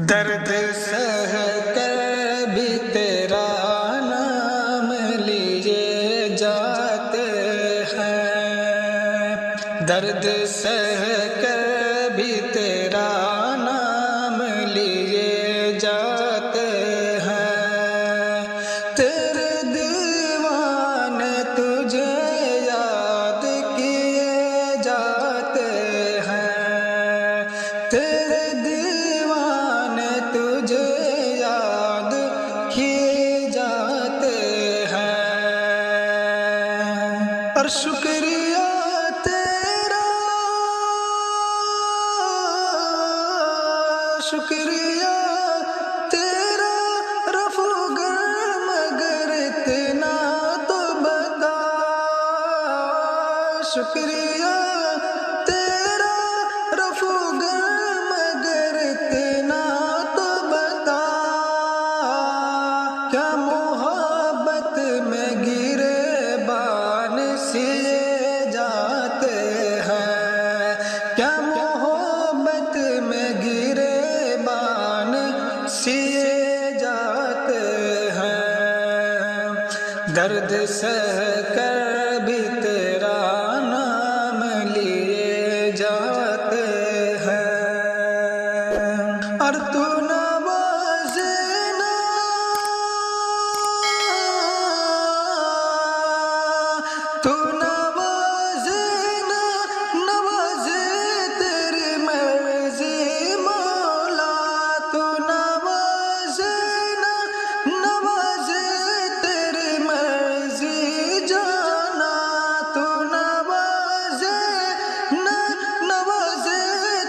درد سہ کر بھی تیرا نام لیے جاتے ہیں، درد سہ کر بھی تیرا نام لیے جاتے ہیں، تیرے دیوانے تجھے یاد کیے جاتے ہیں، تیرے دیوانے تجھے یاد کیے جاتے ہیں، اور شکریہ تیرا، شکریہ تیرا رفو گر مگر اتنا تو بتا، شکریہ تیرا رفو گر مگر اتنا تو بتا، کیا محبت میں گرے بان سیے جاتے ہیں، کیا محبت میں گرے بان سیے جاتے ہیں، درد سہ کر بھی تیرا نام لیے جاتے ہیں، اور تو نوازنا، تو نوازنا، نوازے تیری مرضی مولا، تو نوازنا، نوازے تیری مرضی جانا، تو نوازے نوازے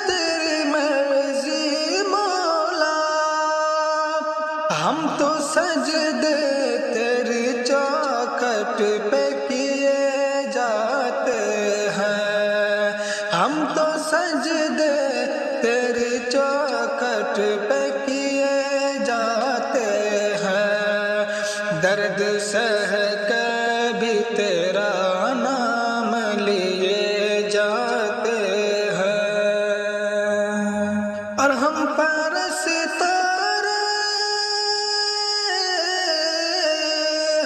تیری مرضی مولا، ہم تو سجدے تیری چوکھٹ پہ کیے جاتے ہیں، ہم تو سجدے تیری چوکھٹ پہ کیے جاتے ہیں، درد سہ کر بھی تیرا نام لیے جاتے ہیں، اور ہم پر ستارے،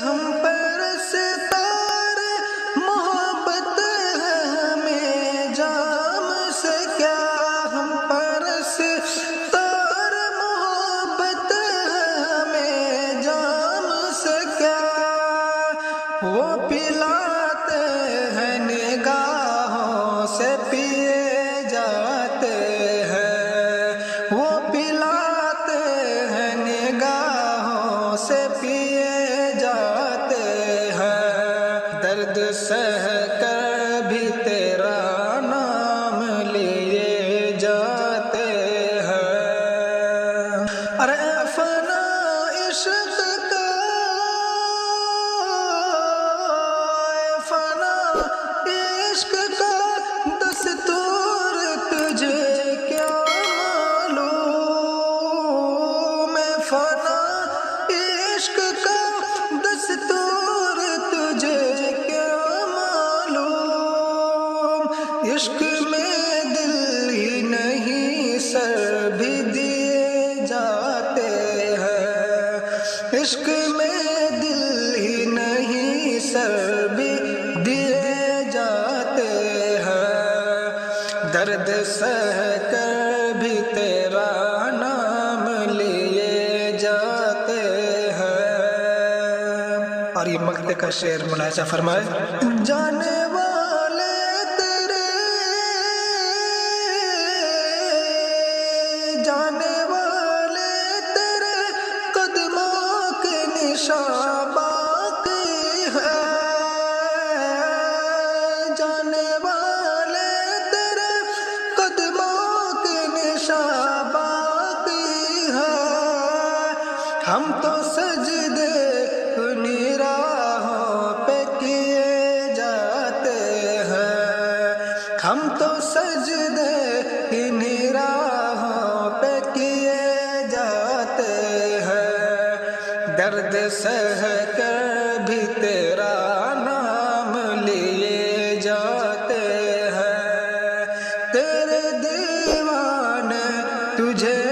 ہم پر ستارے محبت ہے ہمیں جام سے کیا، ہم پر ستارے محبت ہے ہمیں جام سے کیا، وہ پلاتے ہیں نگاہوں سے پیے جاتے ہیں، وہ پلاتے ہیں نگاہوں سے پیے جاتے ہیں، درد سہ کر بھی تیرا نام لیے جاتے ہیں، ارے فنا عشق کا، فنا عشق کا دستور تجھے کیا معلوم، فنا عشق کا دستور تجھے کیا معلوم، عشق میں دل ہی نہیں سر بھی دیے جاتے ہیں، عشق میں دل ہی نہیں سر بھی دیے جاتے ہیں، درد سہ کر بھی تیرا نام لیے جاتے ہیں، اور یہ مقطع کا شعر ملاحظہ فرمائے، جانے والے تیرے، جانے والے تیرے قدموں کے نشان باقی ہے، جانے والے تیرے قدموں کے نشان باقی ہے، ہم تو سجدے انہی راہوں پہ کیے جاتے ہیں، ہم تو سجدے انہی راہوں پہ کیے جاتے ہیں، درد سہ کر بھی تیرا نام لیے جاتے ہیں، تیرے دیوانے تجھے